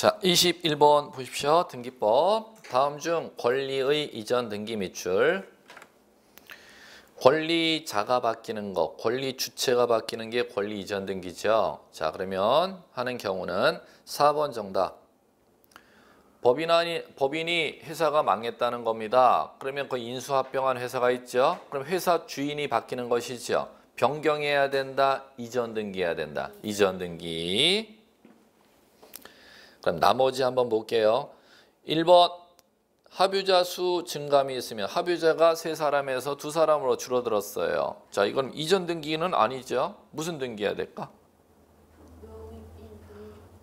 자, 21번 보십시오. 등기법. 다음 중 권리의 이전 등기 밑줄. 권리자가 바뀌는 것, 권리 주체가 바뀌는 게 권리 이전 등기죠. 자, 그러면 하는 경우는 4번 정답. 법인이 회사가 망했다는 겁니다. 그러면 그 인수합병한 회사가 있죠. 그럼 회사 주인이 바뀌는 것이죠. 변경해야 된다, 이전 등기해야 된다. 이전 등기. 그럼 나머지 한번 볼게요. 1번 합유자 수 증감이 있으면 합유자가 3사람에서 2사람으로 줄어들었어요. 자, 이건 이전 등기는 아니죠. 무슨 등기해야 될까?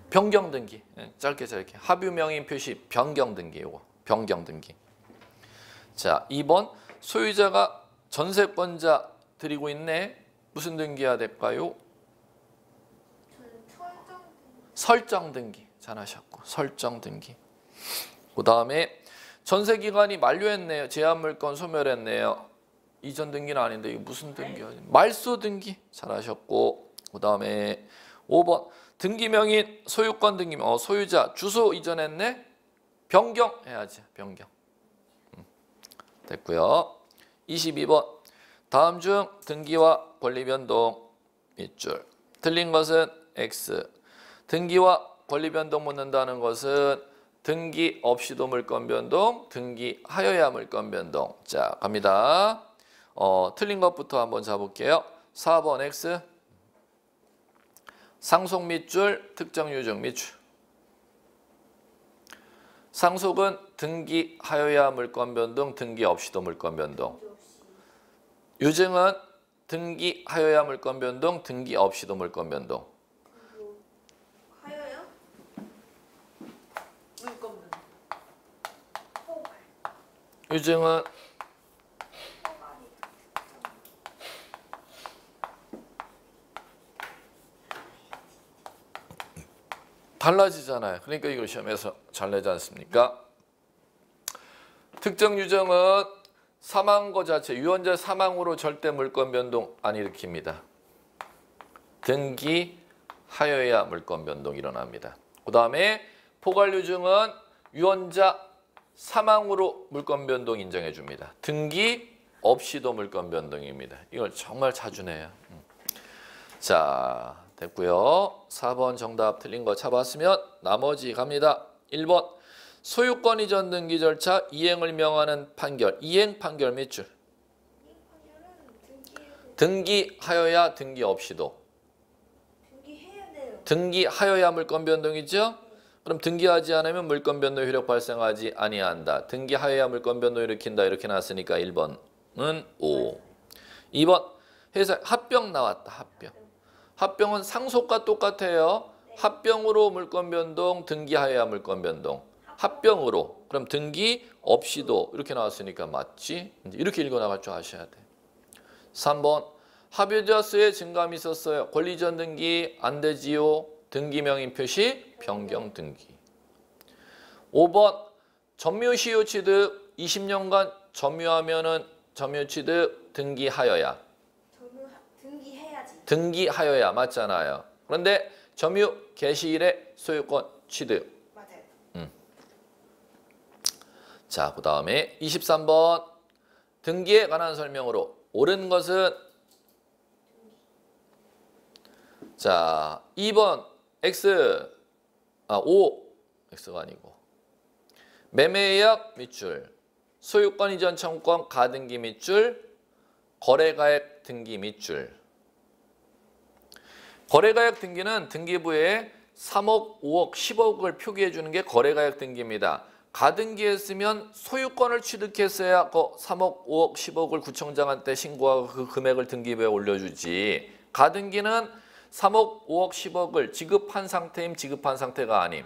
변경 등기. 짧게 합유 명의 표시 변경 등기. 요거 변경 등기. 자, 2번 소유자가 전세권자 드리고 있네. 무슨 등기해야 될까요? 설정 등기. 잘하셨고 설정 등기. 그 다음에 전세 기간이 만료했네요. 제한 물건 소멸했네요. 이전 등기는 아닌데 이거 무슨 등기야? 말소 등기. 잘하셨고 그 다음에 5번 등기명인 소유권 등기명. 소유자 주소 이전했네. 변경해야지. 변경. 됐고요. 22번 다음 중 등기와 권리 변동 밑줄. 틀린 것은 X. 등기와 권리 변동 묻는다는 것은 등기 없이도 물권 변동, 등기하여야 물권 변동. 자, 갑니다. 틀린 것부터 한번 잡을게요. 4번 X. 상속 밑줄, 특정 유증 밑줄. 상속은 등기하여야 물권 변동, 등기 없이도 물권 변동. 유증은 등기하여야 물권 변동, 등기 없이도 물권 변동. 유증은 달라지잖아요. 그러니까 이걸 시험에서 잘 내지 않습니까? 특정 유증은 사망거 자체, 유언자 사망으로 절대 물권 변동 안 일으킵니다. 등기하여야 물권 변동 일어납니다. 그 다음에 포괄 유증은 유언자 사망으로 물권 변동 인정해 줍니다. 등기 없이도 물권 변동입니다. 이걸 정말 자주 내요. 자, 됐고요. 4번 정답 틀린 거 잡았으면 나머지 갑니다. 1번 소유권 이전 등기 절차 이행을 명하는 판결. 이행 판결 밑줄. 등기하여야 등기 없이도. 등기하여야 물권 변동이죠. 그럼 등기하지 않으면 물권 변동 효력 발생하지 아니한다. 등기하여야 물권 변동 일으킨다. 이렇게 나왔으니까 1번은 O. 2번 회사 합병 나왔다. 합병. 합병은 상속과 똑같아요. 합병으로 물권 변동, 등기하여야 물권 변동. 합병으로. 그럼 등기 없이도 이렇게 나왔으니까 맞지? 이렇게 읽어나갈 줄 아셔야 돼. 3번 합유자 수의 증감이 있었어요. 권리 이전 등기 안 되지요. 등기명인 표시 변경 등기. 5번 점유시효 취득 20년간 점유하면은 점유 취득 등기하여야. 등기해야지. 등기하여야 맞잖아요. 그런데 점유 개시일에 소유권 취득. 맞아요. 자, 그다음에 23번 등기에 관한 설명으로 옳은 것은 자, 2번 X, 5, X가 아니고 매매예약 밑줄, 소유권 이전 청구권 가등기 밑줄, 거래가액 등기 밑줄. 거래가액 등기는 등기부에 3억, 5억, 10억을 표기해 주는 게 거래가액 등기입니다. 가등기했으면 소유권을 취득했어야 그 3억, 5억, 10억을 구청장한테 신고하고 그 금액을 등기부에 올려주지. 가등기는 3억, 5억, 10억을 지급한 상태임, 지급한 상태가 아님.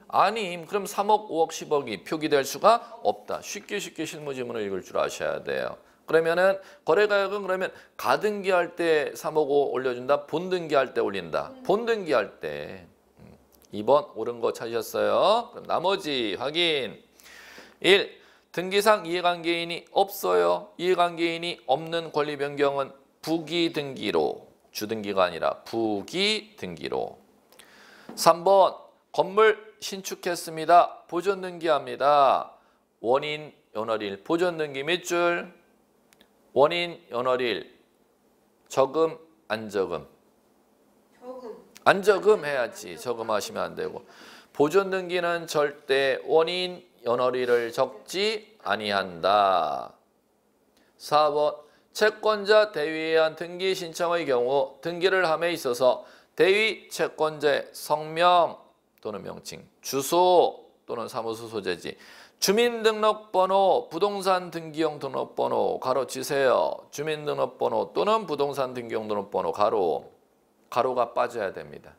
아님. 그럼 3억, 5억, 10억이 표기될 수가 없다. 쉽게 실무지문을 읽을 줄 아셔야 돼요. 그러면은 거래가액은 그러면 가등기할 때 3억, 5억 올려준다. 본등기할 때 올린다. 본등기할 때. 2번 옳은 거 찾으셨어요. 그럼 나머지 확인. 1. 등기상 이해관계인이 없어요. 이해관계인이 없는 권리 변경은 부기등기로. 주등기가 아니라 부기등기로. 3번 건물 신축했습니다. 보존 등기합니다. 원인 연월일 보존 등기 몇 줄? 원인 연월일 저금 안 저금? 안 저금 해야지. 저금하시면 안 되고. 보존 등기는 절대 원인 연월일을 적지 아니한다. 4번 채권자 대위에 의한 등기 신청의 경우 등기를 함에 있어서 대위 채권자의 성명 또는 명칭, 주소 또는 사무소 소재지, 주민등록번호, 부동산 등기용 등록번호 가로 치세요. 주민등록번호 또는 부동산 등기용 등록번호 가로가 빠져야 됩니다.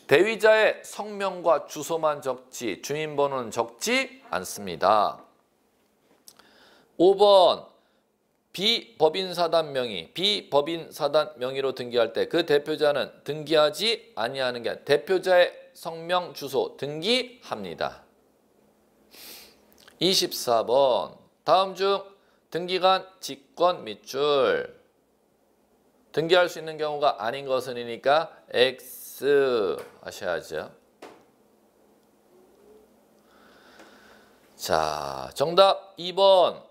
대위자의 성명과 주소만 적지 주민번호는 적지 않습니다. 5번 비법인사단 명의로 등기할 때 그 대표자는 등기하지 아니하는 게 아니라 대표자의 성명, 주소 등기합니다. 24번 다음 중 등기간 직권 밑줄 등기할 수 있는 경우가 아닌 것은이니까 X 하셔야죠. 자, 정답 2번.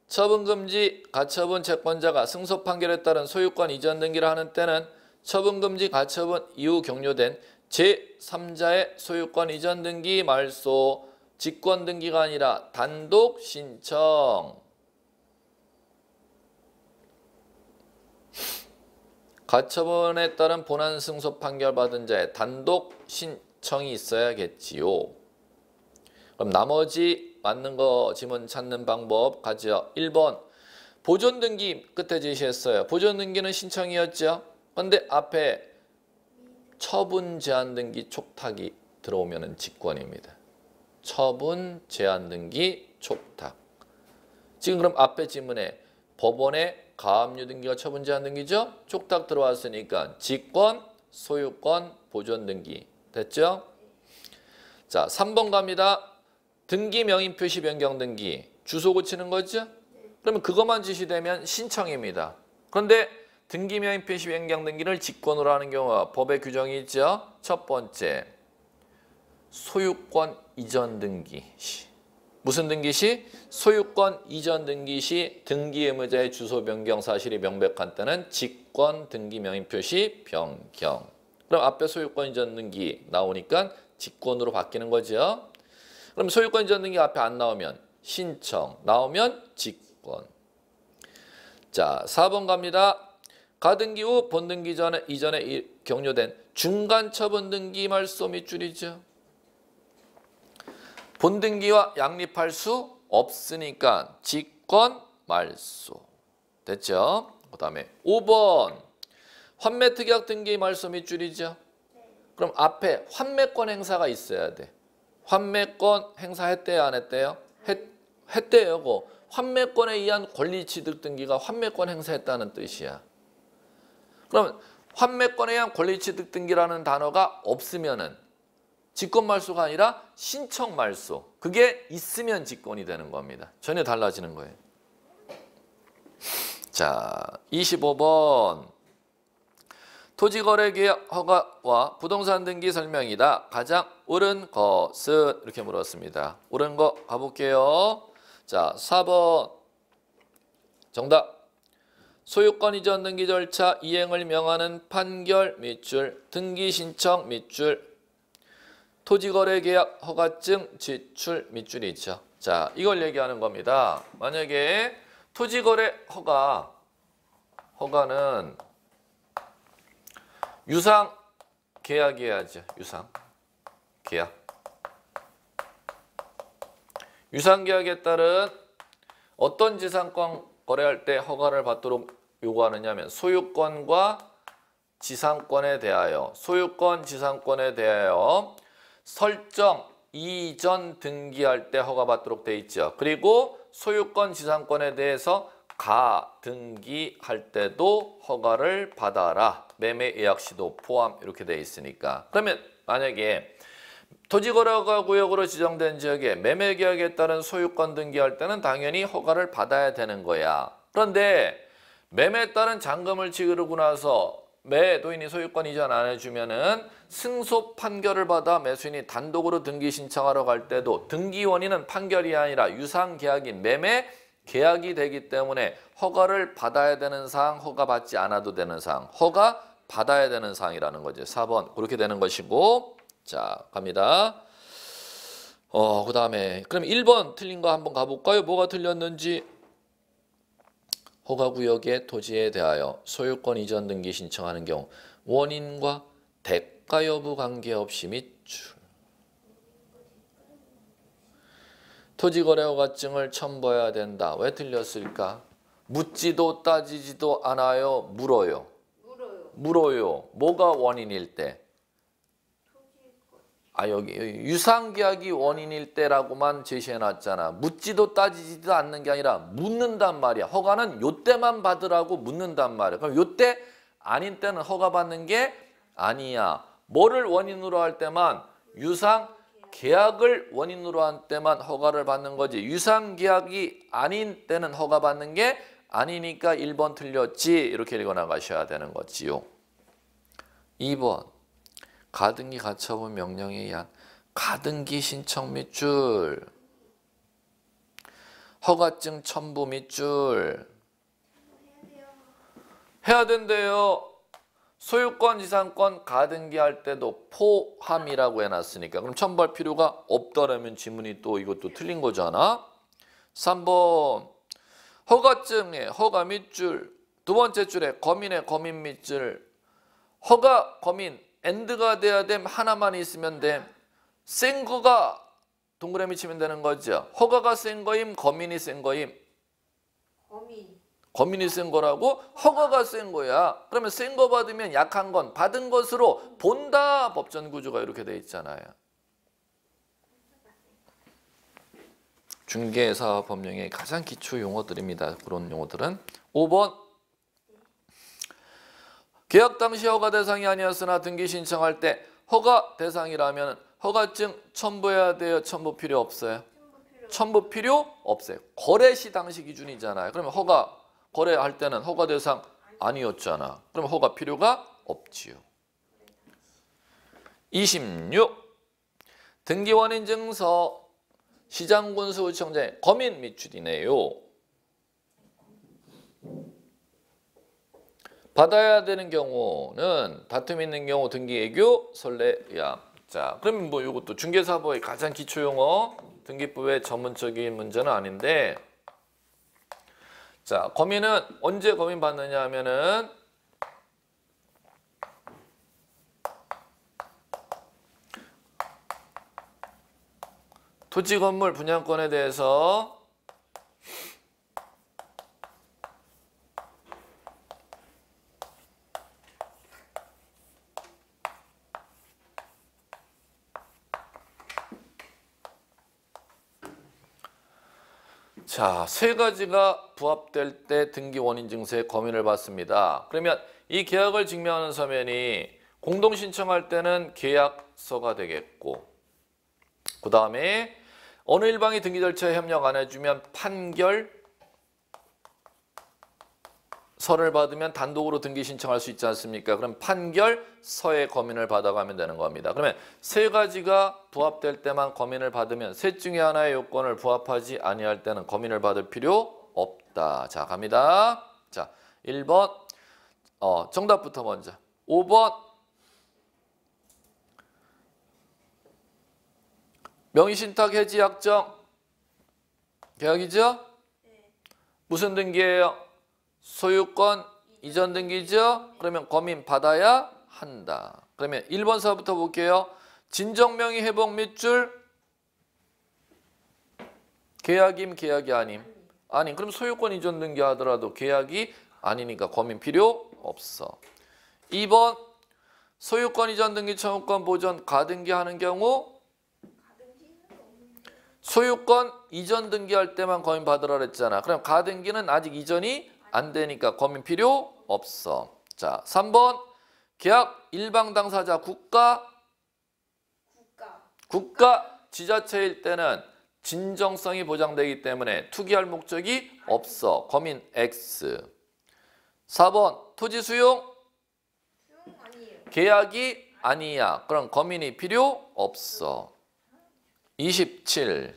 처분금지 가처분 채권자가 승소 판결에 따른 소유권 이전 등기를 하는 때는 처분금지 가처분 이후 격려된 제3자의 소유권 이전 등기 말소 직권 등기가 아니라 단독 신청. 가처분에 따른 본안 승소 판결 받은 자의 단독 신청이 있어야겠지요. 그럼 나머지 맞는 거 지문 찾는 방법 가죠. 1번 보존 등기 끝에 제시했어요. 보존 등기는 신청이었죠. 그런데 앞에 처분 제한 등기 촉탁이 들어오면은 직권입니다. 처분 제한 등기 촉탁. 지금 그럼 앞에 지문에 법원의 가압류 등기가 처분 제한 등기죠. 촉탁 들어왔으니까 직권, 소유권, 보존 등기 됐죠? 자, 3번 갑니다. 등기 명의 표시 변경 등기 주소 고치는 거죠? 그러면 그것만 지시되면 신청입니다. 그런데 등기 명의 표시 변경 등기를 직권으로 하는 경우가 법에 규정이 있죠. 첫 번째 소유권 이전 등기 시 무슨 등기 시? 소유권 이전 등기 시 등기 의무자의 주소 변경 사실이 명백한 때는 직권 등기 명의 표시 변경. 그럼 앞에 소유권 이전 등기 나오니까 직권으로 바뀌는 거죠. 그럼 소유권 이전 등기 앞에 안 나오면 신청, 나오면 직권. 자, 4번 갑니다. 가등기 후 본등기 전에 이전에 격려된 중간 처분 등기 말소 밑줄이죠. 본등기와 양립할 수 없으니까 직권 말소. 됐죠? 그 다음에 5번 환매특약 등기 말소 밑줄이죠. 그럼 앞에 환매권 행사가 있어야 돼. 환매권 행사했대요, 안 했대요? 했대요. 환매권에 의한 권리취득 등기가 환매권 행사했다는 뜻이야. 그럼 환매권에 의한 권리취득 등기라는 단어가 없으면은 직권 말소가 아니라 신청 말소. 그게 있으면 직권이 되는 겁니다. 전혀 달라지는 거예요. 자, 25번. 토지거래계약 허가와 부동산 등기 설명이다. 가장 옳은 것은? 이렇게 물었습니다. 옳은 거 가볼게요. 자, 4번. 정답. 소유권 이전 등기 절차 이행을 명하는 판결 밑줄 등기 신청 밑줄 토지거래계약 허가증 지출 밑줄이 있죠. 자, 이걸 얘기하는 겁니다. 만약에 토지거래 허가는 유상 계약해야죠. 유상 계약. 유상 계약에 따른 어떤 지상권 거래할 때 허가를 받도록 요구하느냐면 소유권과 지상권에 대하여 소유권 지상권에 대하여 설정 이전 등기할 때 허가받도록 돼 있죠. 그리고 소유권 지상권에 대해서 가등기할 때도 허가를 받아라. 매매 예약 시도 포함 이렇게 돼 있으니까. 그러면 만약에 토지거래허가 구역으로 지정된 지역에 매매 계약에 따른 소유권 등기할 때는 당연히 허가를 받아야 되는 거야. 그런데 매매에 따른 잔금을 치르고 나서 매도인이 소유권 이전 안 해주면은 승소 판결을 받아 매수인이 단독으로 등기 신청하러 갈 때도 등기 원인은 판결이 아니라 유상 계약인 매매 계약이 되기 때문에 허가를 받아야 되는 사항, 허가 받지 않아도 되는 사항, 허가 받아야 되는 사항이라는 거죠. 4번 그렇게 되는 것이고. 자, 갑니다. 그다음에 그럼 1번 틀린 거 한번 가볼까요? 뭐가 틀렸는지. 허가구역의 토지에 대하여 소유권 이전 등기 신청하는 경우 원인과 대가 여부 관계없이 밑줄. 토지거래허가증을 첨부해야 된다. 왜 틀렸을까? 묻지도 따지지도 않아요. 물어요. 물어요. 뭐가 원인일 때? 여기 유상계약이 원인일 때라고만 제시해놨잖아. 묻지도 따지지도 않는 게 아니라 묻는단 말이야. 허가는 요때만 받으라고 묻는단 말이야. 그럼 요때 아닌 때는 허가 받는 게 아니야. 뭐를 원인으로 할 때만? 유상계약을 원인으로 한 때만 허가를 받는 거지. 유상계약이 아닌 때는 허가 받는 게 아니니까 1번 틀렸지. 이렇게 읽어나가셔야 되는 거지요. 2번. 가등기 가처분 명령에 의한 가등기 신청 밑줄, 허가증 첨부 밑줄 해야 된대요. 소유권, 지상권 가등기 할 때도 포함이라고 해놨으니까 그럼 첨부할 필요가 없다라면 지문이 또 이것도 틀린 거잖아. 3번 허가증에 허가 밑줄, 두 번째 줄에 거민의 거민 밑줄, 허가 거민 엔드가 돼야 됨. 하나만 있으면 됨. 센 거가 동그라미 치면 되는 거죠. 허가가 센 거임, 거민이 센 거임. 거민이 센 거라고? 허가가 센 거야. 그러면 센 거 받으면 약한 건 받은 것으로 본다. 법전 구조가 이렇게 돼 있잖아요. 중개사업법령의 가장 기초 용어들입니다. 그런 용어들은. 5번 계약 당시 허가 대상이 아니었으나 등기 신청할 때 허가 대상이라면 허가증 첨부해야 돼요? 첨부 필요 없어요? 첨부 필요 없어요. 거래 시 당시 기준이잖아요. 그러면 허가 거래할 때는 허가 대상 아니었잖아. 그럼 허가 필요가 없지요. 26. 등기원인 증서 시장군수구청장의 거민 밑줄이네요. 받아야 되는 경우는 다툼 있는 경우 등기애교 선례야. 자, 그러면 뭐 이것도 중개사법의 가장 기초 용어, 등기법의 전문적인 문제는 아닌데, 자, 거민은 언제 거민 받느냐 하면은 토지 건물 분양권에 대해서 자, 세 가지가 부합될 때 등기 원인 증서의 거민을 받습니다. 그러면 이 계약을 증명하는 서면이 공동 신청할 때는 계약서가 되겠고, 그 다음에 어느 일방이 등기 절차에 협력 안 해주면 판결서를 받으면 단독으로 등기 신청할 수 있지 않습니까? 그럼 판결서의 거민을 받아가면 되는 겁니다. 그러면 세 가지가 부합될 때만 거민을 받으면 셋 중에 하나의 요건을 부합하지 아니할 때는 거민을 받을 필요 없다. 자, 갑니다. 자, 1번 정답부터 먼저. 5번 명의신탁 해지 약정 계약이죠? 무슨 등기예요? 소유권 이전 등기죠? 그러면 거민 받아야 한다. 그러면 1번서부터 볼게요. 진정명의 회복 밑줄 계약임 계약이 아님? 아님. 그럼 소유권 이전 등기 하더라도 계약이 아니니까 거민 필요 없어. 2번 소유권 이전 등기 청구권 보전 가등기 하는 경우 소유권 이전 등기할 때만 거민 받으라 그랬잖아. 그럼 가등기는 아직 이전이 안 되니까 거민 필요 없어. 자, 3번 계약 일방 당사자 국가 지자체일 때는 진정성이 보장되기 때문에 투기할 목적이 없어. 거민 X. 4번 토지 수용 계약이 아니야. 그럼 거민이 필요 없어. 27.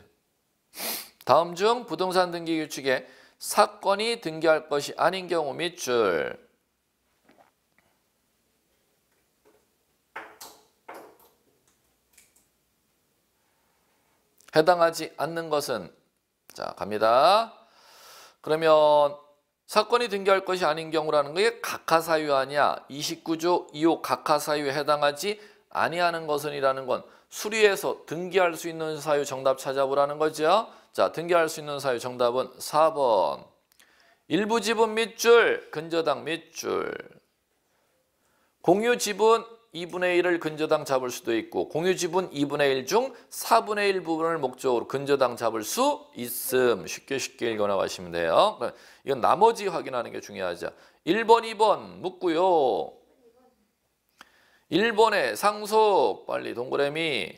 다음 중 부동산 등기 규칙에 사건이 등기할 것이 아닌 경우 밑줄. 해당하지 않는 것은, 자 갑니다. 그러면 사건이 등기할 것이 아닌 경우라는 게 각하사유 아니야. 29조 2호 각하사유에 해당하지 아니하는 것은이라는 건 수리해서 등기할 수 있는 사유 정답 찾아보라는 거죠. 자, 등기할 수 있는 사유 정답은 4번. 일부 지분 밑줄, 근저당 밑줄. 공유 지분 2분의 1을 근저당 잡을 수도 있고 공유 지분 2분의 1 중 4분의 1 부분을 목적으로 근저당 잡을 수 있음. 쉽게 읽어 나가시면 돼요. 이건 나머지 확인하는 게 중요하죠. 1번, 2번 묻고요. 1번에 상속, 빨리 동그라미.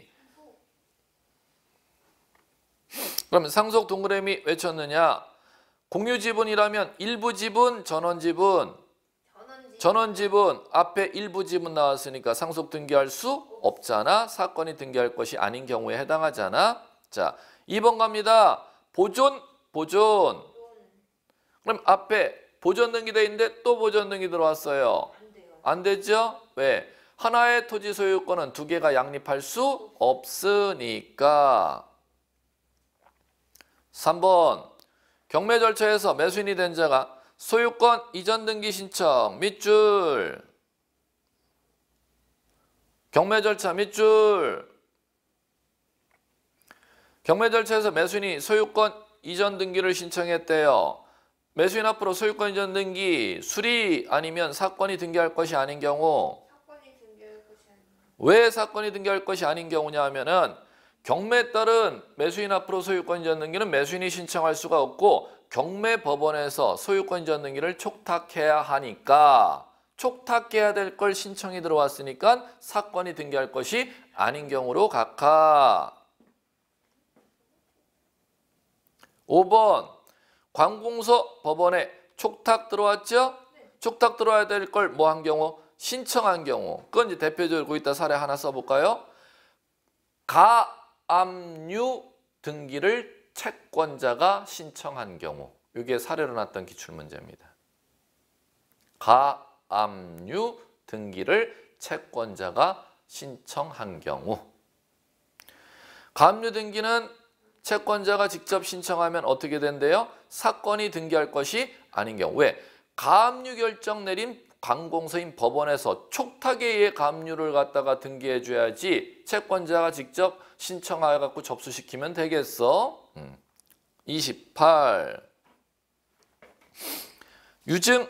그러면 상속 동그라미 외쳤느냐? 공유 지분이라면 일부 지분, 전원 지분. 전원 지분 앞에 일부 지분 나왔으니까 상속 등기할 수 없잖아. 사건이 등기할 것이 아닌 경우에 해당하잖아. 자, 2번 갑니다. 보존. 그럼 앞에 보존 등기돼 있는데 또 보존 등기 들어왔어요. 안 되죠? 왜? 하나의 토지 소유권은 두 개가 양립할 수 없으니까. 3번. 경매 절차에서 매수인이 된 자가 소유권 이전 등기 신청 밑줄. 경매 절차 밑줄. 경매 절차에서 매수인이 소유권 이전 등기를 신청했대요. 매수인 앞으로 소유권 이전 등기 수리 아니면 사건이 등기할 것이 아닌 경우. 왜 사건이 등기할 것이 아닌 경우냐 하면은 경매에 따른 매수인 앞으로 소유권 이전 등기는 매수인이 신청할 수가 없고 경매 법원에서 소유권 이전 등기를 촉탁해야 하니까 촉탁해야 될 걸 신청이 들어왔으니까 사건이 등기할 것이 아닌 경우로 각하. 5번 관공서 법원에 촉탁 들어왔죠? 촉탁 들어와야 될 걸 뭐 한 경우? 신청한 경우. 그건 이제 대표적으로 이따 사례 하나 써볼까요? 가압류 등기를 채권자가 신청한 경우. 이게 사례로 났던 기출문제입니다. 가압류 등기를 채권자가 신청한 경우. 가압류 등기는 채권자가 직접 신청하면 어떻게 된대요? 사건이 등기할 것이 아닌 경우. 왜? 가압류 결정 내린 관공서인 법원에서 촉탁에 의해 가압류를 갖다가 등기해 줘야지 채권자가 직접 신청해 갖고 접수시키면 되겠어? 28. 유증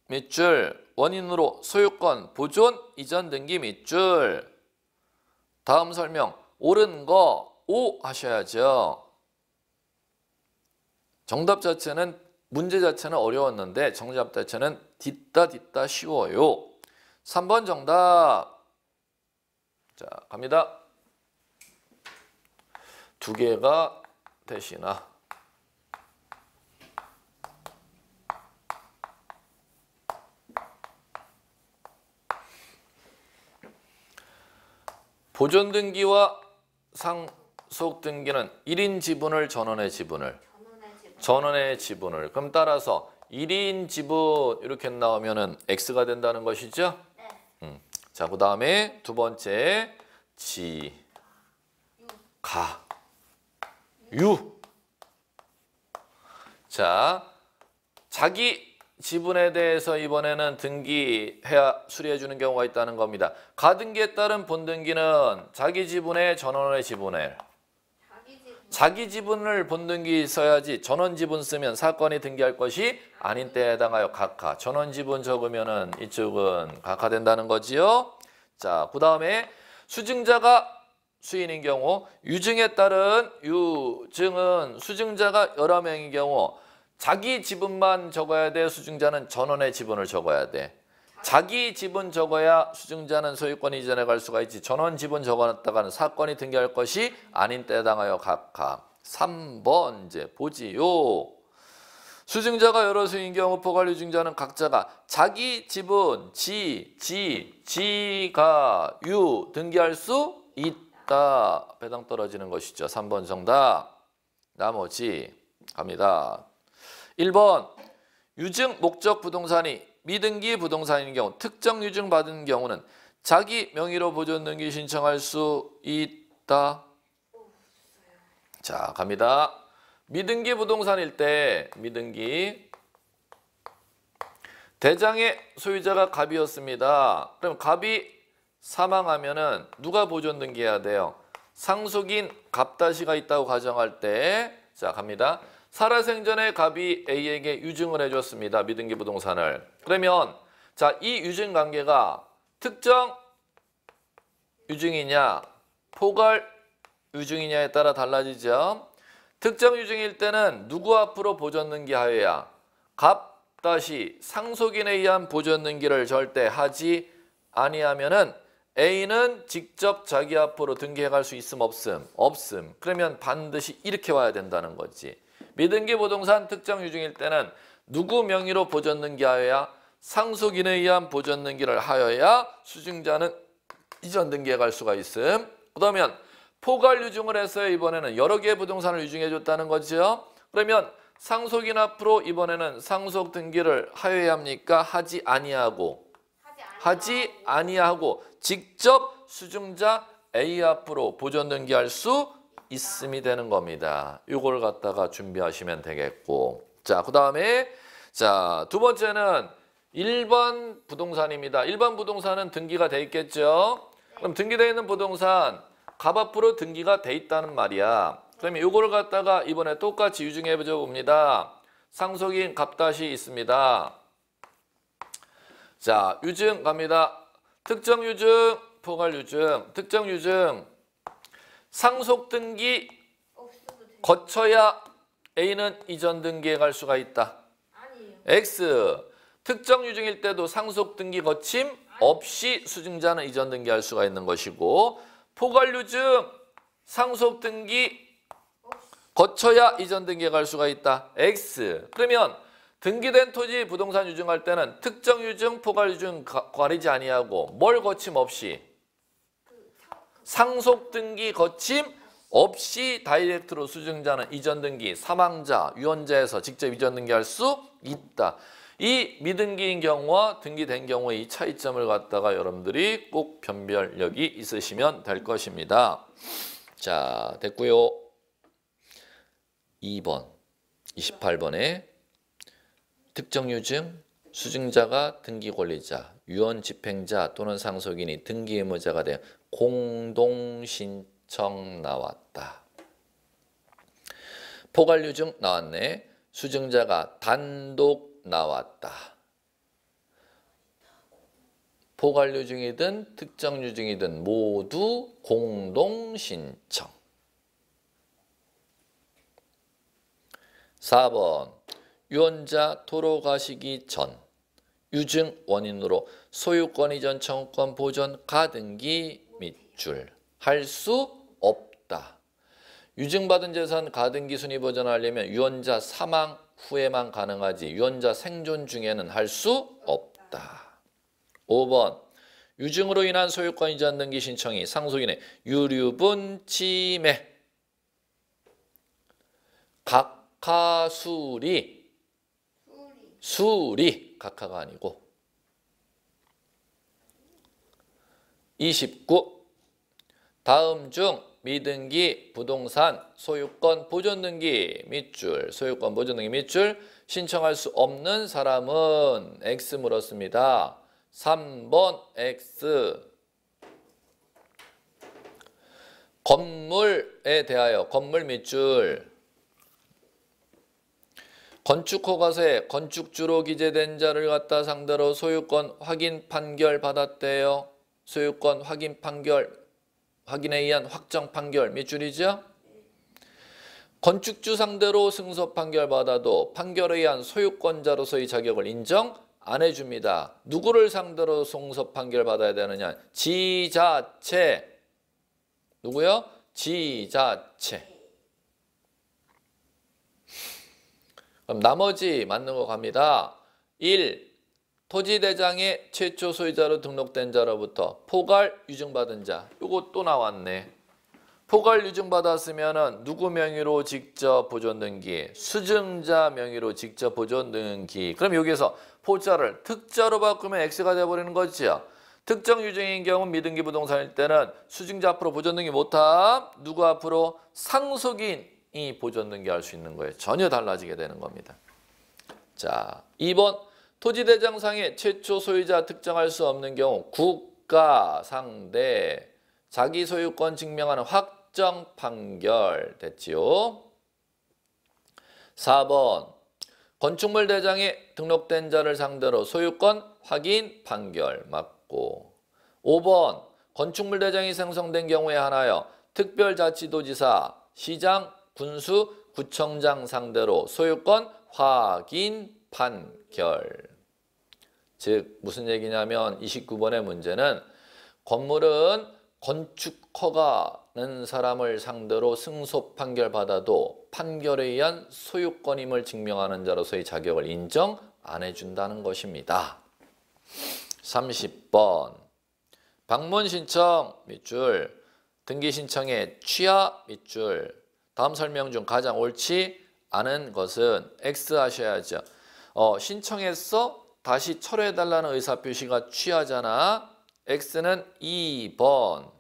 밑줄. 원인으로 소유권 보존 이전 등기 밑줄. 다음 설명 옳은 거 O 하셔야죠. 정답 자체는 문제 자체는 어려웠는데 정답 자체는 딛다 쉬워요. 3번 정답. 자, 갑니다. 두 개가 되시나. 보존 등기와 상속 등기는 1인 지분을 전원의 지분을. 그럼 따라서 1인 지분 이렇게 나오면은 X가 된다는 것이죠? 네. 자, 그 다음에 두 번째 유. 자, 자기 지분에 대해서 이번에는 등기해야 수리해 주는 경우가 있다는 겁니다. 가등기에 따른 본등기는 자기 지분의 전원의 지분을. 자기 지분을 본등기 써야지 전원 지분 쓰면 사건이 등기할 것이 아닌 때에 해당하여 각하. 전원 지분 적으면은 이쪽은 각하된다는 거지요. 자, 그 다음에 수증자가 수인인 경우, 유증에 따른 유증은 수증자가 여러 명인 경우 자기 지분만 적어야 돼. 수증자는 전원의 지분을 적어야 돼. 자기 지분 적어야 수증자는 소유권 이전에 갈 수가 있지. 전원 지분 적어놨다가는 사건이 등기할 것이 아닌 때에 해당하여 각하. 3번 이제 보지요. 수증자가 여러 수인 경우 포괄 유증자는 각자가 자기 지분, 지가, 유 등기할 수 있다. 배당 떨어지는 것이죠. 3번 정답. 나머지 갑니다. 1번 유증 목적 부동산이 미등기 부동산인 경우 특정 유증 받은 경우는 자기 명의로 보존 등기 신청할 수 있다. 자, 갑니다. 미등기 부동산일 때 미등기 대장의 소유자가 갑이었습니다. 그럼 갑이 사망하면은 누가 보존 등기해야 돼요? 상속인 갑다시가 있다고 가정할 때, 자, 갑니다. 살아생전에 갑이 A에게 유증을 해줬습니다. 미등기 부동산을. 그러면 자, 이 유증 관계가 특정 유증이냐 포괄 유증이냐에 따라 달라지죠. 특정 유증일 때는 누구 앞으로 보존 등기하여야 갑-다시 상속인에 의한 보존 등기를 절대 하지 아니하면은 A는 직접 자기 앞으로 등기해갈 수 있음 없음? 없음. 그러면 반드시 이렇게 와야 된다는 거지. 미등기 부동산 특정 유증일 때는 누구 명의로 보존 등기하여야 상속인에 의한 보존 등기를 하여야 수증자는 이전 등기해 갈 수가 있음. 그러면 포괄 유증을 해서 이번에는 여러 개의 부동산을 유증해 줬다는 거죠. 그러면 상속인 앞으로 이번에는 상속 등기를 하여야 합니까? 하지 아니하고 직접 수증자 A 앞으로 보존 등기할 수 있음이 되는 겁니다. 이걸 갖다가 준비하시면 되겠고. 자, 그다음에 자, 두 번째는 1번 부동산입니다. 1번 부동산은 등기가 돼 있겠죠. 그럼 등기되어 있는 부동산 갑 앞으로 등기가 돼 있다는 말이야. 그러면 이걸 갖다가 이번에 똑같이 유증해 봅니다. 상속인 갑다시 있습니다. 자, 유증 갑니다. 특정 유증, 포괄 유증, 특정 유증. 상속 등기 거쳐야 A는 이전 등기에 갈 수가 있다. 아니에요. X. 특정 유증일 때도 상속 등기 거침 없이 수증자는 이전 등기할 수가 있는 것이고, 포괄 유증 상속 등기 거쳐야 이전 등기에 갈 수가 있다. X. 그러면 등기된 토지 부동산 유증할 때는 특정 유증, 포괄 유증 가리지 아니하고 뭘 거침 없이? 상속 등기 거침 없이 다이렉트로 수증자는 이전 등기, 사망자, 유언자에서 직접 이전 등기할 수 있다. 이 미등기인 경우와 등기된 경우의 이 차이점을 갖다가 여러분들이 꼭 변별력이 있으시면 될 것입니다. 자, 됐고요. 2번, 28번에 특정 유증, 수증자가 등기 권리자, 유언 집행자 또는 상속인이 등기 의무자가 되어 공동 신청 나왔다. 포괄 유증 나왔네. 수증자가 단독 나왔다. 포괄 유증이든 특정 유증이든 모두 공동 신청. 4번 유언자 돌아가시기 전 유증 원인으로 소유권 이전 청구권 보존 가등기 밑줄 할 수 없다. 유증받은 재산 가등기 순위 보존하려면 유언자 사망 후에만 가능하지 유언자 생존 중에는 할 수 없다. 5번 유증으로 인한 소유권 이전 등기 신청이 상속인의 유류분 침해 각하수리 수리 각하가 아니고 29 다음 중 미등기 부동산 소유권 보존 등기 밑줄 소유권 보존 등기 밑줄 신청할 수 없는 사람은 X 물었습니다. 3번 X. 건물에 대하여 건물 밑줄 건축허가서에 건축주로 기재된 자를 갖다 상대로 소유권 확인 판결 받았대요. 소유권 확인 판결 확인에 의한 확정 판결 밑줄이죠. 건축주 상대로 승소 판결 받아도 판결에 의한 소유권자로서의 자격을 인정 안 해줍니다. 누구를 상대로 승소 판결 받아야 되느냐? 지자체. 누구요? 지자체. 그럼 나머지 맞는 거 갑니다. 1. 토지대장의 최초 소유자로 등록된 자로부터 포괄 유증받은 자. 요거 또 나왔네. 포괄 유증받았으면 누구 명의로 직접 보존 등기? 수증자 명의로 직접 보존 등기. 그럼 여기서 포자를 특자로 바꾸면 X가 돼버리는 거죠. 특정 유증인 경우 미등기 부동산일 때는 수증자 앞으로 보존 등기 못함. 누구 앞으로? 상속인이 보존 등기할 수 있는 거예요. 전혀 달라지게 되는 겁니다. 자, 2번 토지대장상의 최초 소유자 특정할 수 없는 경우 국가 상대 자기 소유권 증명하는 확정 판결 됐지요. 4번 건축물 대장에 등록된 자를 상대로 소유권 확인 판결 맞고. 5번 건축물 대장이 생성된 경우에 한하여 특별자치도지사, 시장, 군수, 구청장 상대로 소유권 확인 판결. 즉 무슨 얘기냐면 29번의 문제는 건물은 건축허가는 사람을 상대로 승소 판결받아도 판결에 의한 소유권임을 증명하는 자로서의 자격을 인정 안 해준다는 것입니다. 30번 방문 신청 밑줄 등기 신청의 취하 밑줄 다음 설명 중 가장 옳지 않은 것은 X 하셔야죠. 신청했어? 다시 철회해달라는 의사표시가 취하잖아. X는 2번.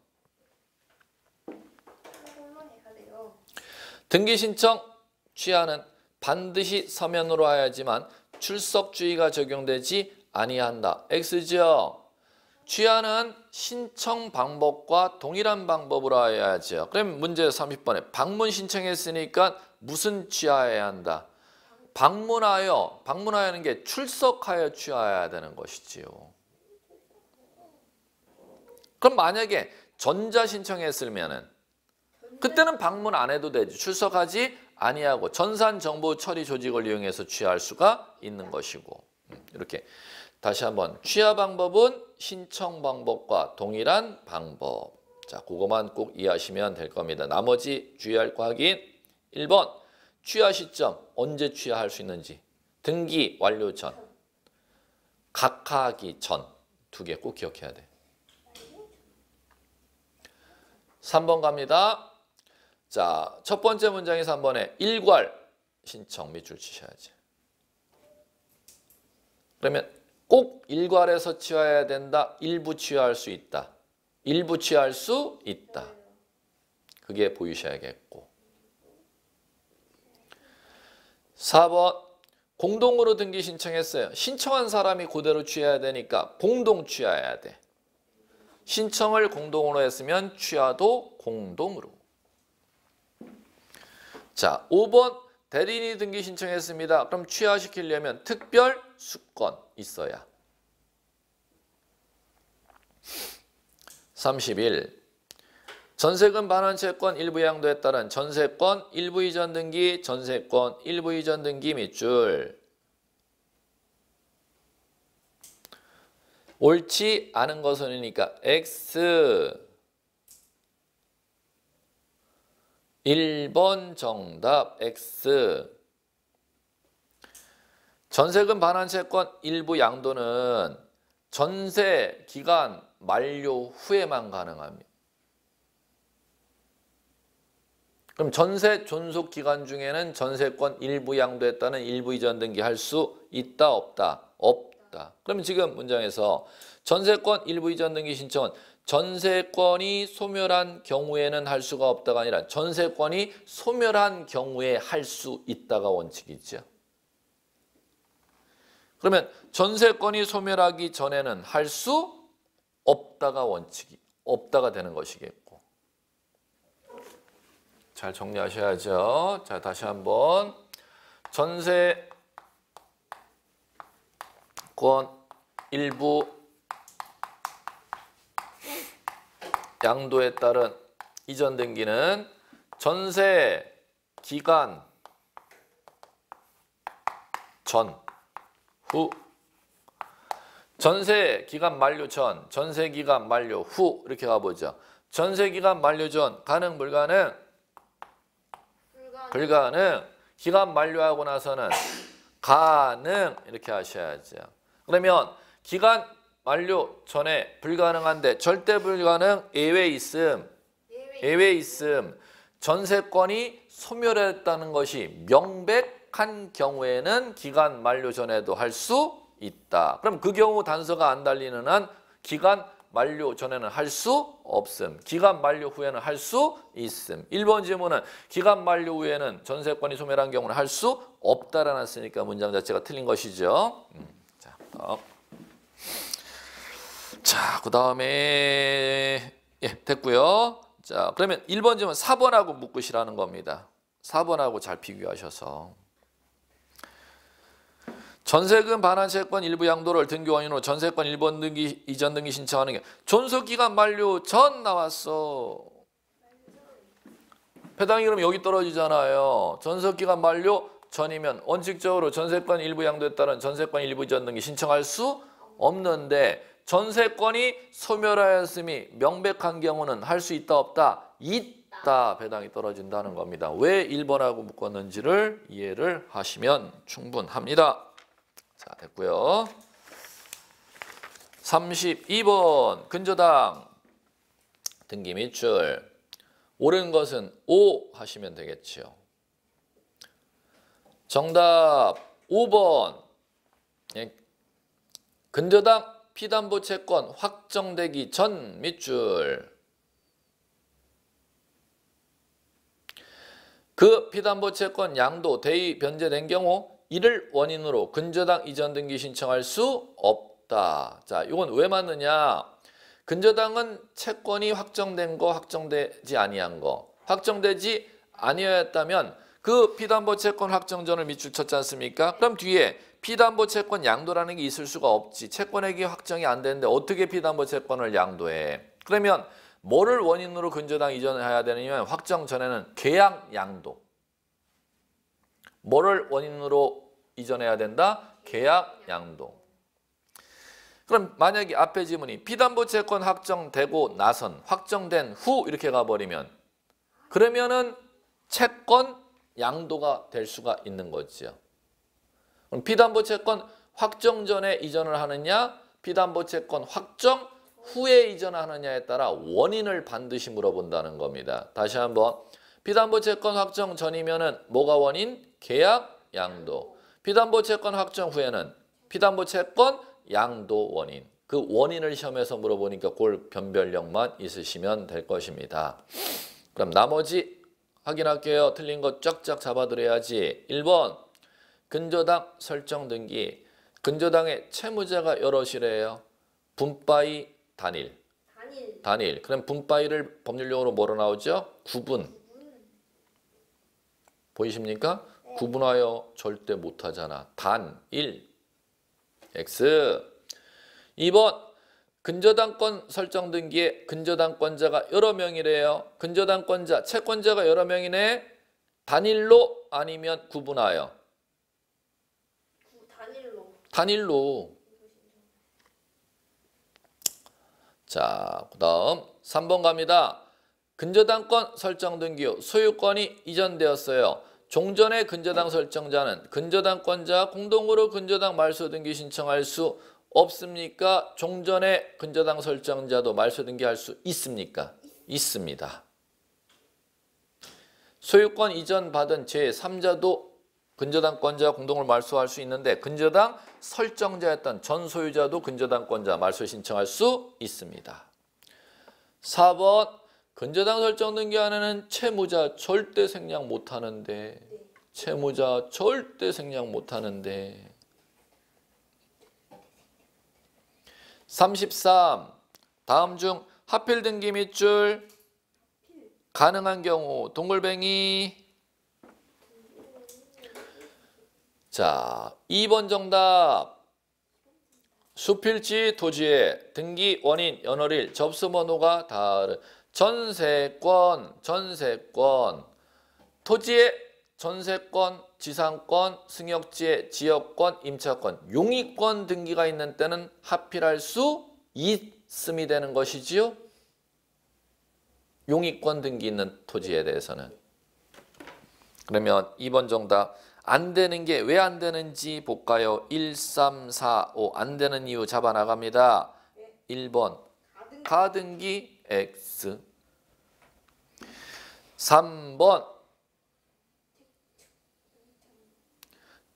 등기 신청 취하는 반드시 서면으로 해야지만 출석주의가 적용되지 아니한다. X죠. 취하는 신청 방법과 동일한 방법으로 해야죠. 그럼 문제 30번에 방문 신청했으니까 무슨 취하해야 한다? 방문하여는 게 출석하여 취하해야 되는 것이지요. 그럼 만약에 전자 신청했으면은 그때는 방문 안 해도 되지. 출석하지 아니하고 전산 정보 처리 조직을 이용해서 취하할 수가 있는 것이고. 이렇게 다시 한번 취하 방법은 신청 방법과 동일한 방법. 자, 그거만 꼭 이해하시면 될 겁니다. 나머지 주의할 거 확인. 1번 취하 시점 언제 취하할 수 있는지. 등기 완료 전, 각하하기 전. 두 개 꼭 기억해야 돼. 3번 갑니다. 자, 첫 번째 문장에서 3번에 일괄 신청 밑줄 치셔야지. 그러면 꼭 일괄해서 취하해야 된다. 일부 취하할 수 있다. 일부 취하할 수 있다. 그게 보이셔야겠고. 4번 공동으로 등기 신청했어요. 신청한 사람이 그대로 취해야 되니까 공동 취하해야 돼. 신청을 공동으로 했으면 취하도 공동으로. 자, 5번 대리인이 등기 신청했습니다. 그럼 취하시키려면 특별 수건 있어야. 31. 전세금 반환 채권 일부 양도에 따른 전세권 일부 이전 등기, 전세권 일부 이전 등기 밑줄. 옳지 않은 것은이니까 X. 1번 정답 X. 전세금 반환 채권 일부 양도는 전세 기간 만료 후에만 가능합니다. 그럼 전세 존속 기간 중에는 전세권 일부 양도에 따른 일부 이전 등기 할 수 있다 없다? 없다. 그러면 지금 문장에서 전세권 일부 이전 등기 신청은 전세권이 소멸한 경우에는 할 수가 없다가 아니라 전세권이 소멸한 경우에 할 수 있다가 원칙이죠. 그러면 전세권이 소멸하기 전에는 할 수 없다가 원칙이 없다가 되는 것이겠고. 잘 정리하셔야죠. 자, 다시 한번 전세권 일부 양도에 따른 이전 등기는 전세 기간 전, 후, 전세 기간 만료 전, 전세 기간 만료 후 이렇게 가보죠. 전세 기간 만료 전 가능 불가능? 불가능. 기간 만료하고 나서는 가능 이렇게 하셔야죠. 그러면 기간 만료 전에 불가능한데 절대 불가능 예외 있음. 예외 있음. 전세권이 소멸했다는 것이 명백한 경우에는 기간 만료 전에도 할 수 있다. 그럼 그 경우 단서가 안 달리는 한 기간 만료 전에는 할 수 없음. 기간 만료 후에는 할 수 있음. 1번 질문은 기간 만료 후에는 전세권이 소멸한 경우는 할 수 없다라고 했으니까 문장 자체가 틀린 것이죠. 자, 다음. 자, 그 다음에 예, 됐고요. 자, 그러면 1번 질문 4번하고 묶으시라는 겁니다. 4번하고 잘 비교하셔서. 전세금 반환 채권 일부 양도를 등기 원인으로 전세권 1번 등기, 이전 등기 신청하는 게 존속기간 만료 전 나왔어. 배당이 그럼 여기 떨어지잖아요. 전속기간 만료 전이면 원칙적으로 전세권 일부 양도에 따른 전세권 일부 이전 등기 신청할 수 없는데 전세권이 소멸하였음이 명백한 경우는 할 수 있다 없다? 있다. 배당이 떨어진다는 겁니다. 왜 1번하고 묶었는지를 이해를 하시면 충분합니다. 자, 됐고요. 32번 근저당 등기 밑줄 옳은 것은 O 하시면 되겠죠. 정답 5번 근저당 피담보 채권 확정되기 전 밑줄 그 피담보 채권 양도 대의 변제된 경우 이를 원인으로 근저당 이전 등기 신청할 수 없다. 자, 이건 왜 맞느냐? 근저당은 채권이 확정된 거, 확정되지 아니한 거. 확정되지 아니었다면 그 피담보 채권 확정전을 밑줄 쳤지 않습니까? 그럼 뒤에 피담보 채권 양도라는 게 있을 수가 없지. 채권액이 확정이 안 되는데 어떻게 피담보 채권을 양도해? 그러면 뭐를 원인으로 근저당 이전을 해야 되느냐면 확정 전에는 계약 양도. 뭐를 원인으로 이전해야 된다? 계약 양도. 그럼 만약에 앞에 지문이 피담보 채권 확정되고 나선 확정된 후 이렇게 가버리면 그러면은 채권 양도가 될 수가 있는 거죠. 그럼 피담보 채권 확정 전에 이전을 하느냐 피담보 채권 확정 후에 이전하느냐에 따라 원인을 반드시 물어본다는 겁니다. 다시 한번 피담보 채권 확정 전이면은 뭐가 원인? 계약 양도. 피담보 채권 확정 후에는 피담보 채권 양도 원인. 그 원인을 시험에서 물어보니까 그걸 변별력만 있으시면 될 것입니다. 그럼 나머지 확인할게요. 틀린 거 쫙쫙 잡아드려야지. 1번 근저당 설정 등기. 근저당의 채무자가 여럿이래요. 분바이 단일. 단일. 그럼 분바이를 법률용어로 뭐로 나오죠? 구분. 보이십니까? 네. 구분하여 절대 못하잖아. 단일. X. 2번 근저당권 설정 등기에 근저당권자가 여러 명이래요. 근저당권자, 채권자가 여러 명이네. 단일로 아니면 구분하여? 단일로. 자, 그 다음 3번 갑니다. 근저당권 설정 등기 후 소유권이 이전되었어요. 종전의 근저당 설정자는 근저당권자 공동으로 근저당 말소 등기 신청할 수 없습니까? 종전의 근저당 설정자도 말소 등기할 수 있습니까? 있습니다. 소유권 이전 받은 제3자도 근저당권자 공동으로 말소할 수 있는데 근저당 설정자였던 전 소유자도 근저당권자 말소 신청할 수 있습니다. 4번 근저당 설정 등기 안에는 채무자 절대 생략 못하는데 채무자 절대 생략 못하는데 33. 다음 중 하필 등기 밑줄 가능한 경우 동글뱅이. 자, 2번 정답. 수필지 토지의 등기 원인 연월일 접수번호가 다른 전세권, 토지의 전세권, 지상권, 승역지의 지역권, 임차권, 용의권 등기가 있는 때는 하필할 수 있음이 되는 것이지요. 용의권 등기 있는 토지에 대해서는. 그러면 2번 정답. 안 되는 게 왜 안 되는지 볼까요? 1, 3, 4, 5 안 되는 이유 잡아 나갑니다. 1번 가등기 X. 3번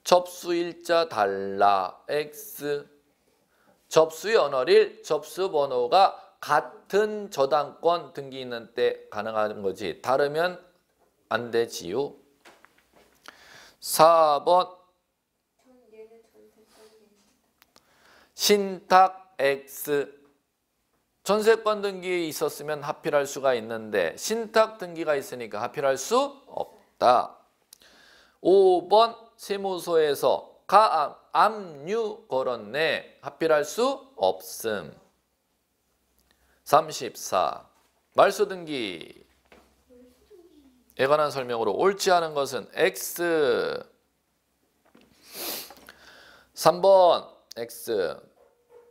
접수일자 달라 X. 접수의 언어릴 접수 번호가 같은 저당권 등기 있는 때 가능한 거지. 다르면 안 되지요. 4번 신탁 X. 전세권 등기에 있었으면 합필할 수가 있는데 신탁 등기가 있으니까 합필할 수 없다. 5번 세무서에서 가암, 압류 걸었네. 합필할 수 없음. 34. 말소 등기에 관한 설명으로 옳지 않은 것은 X. 3번 X.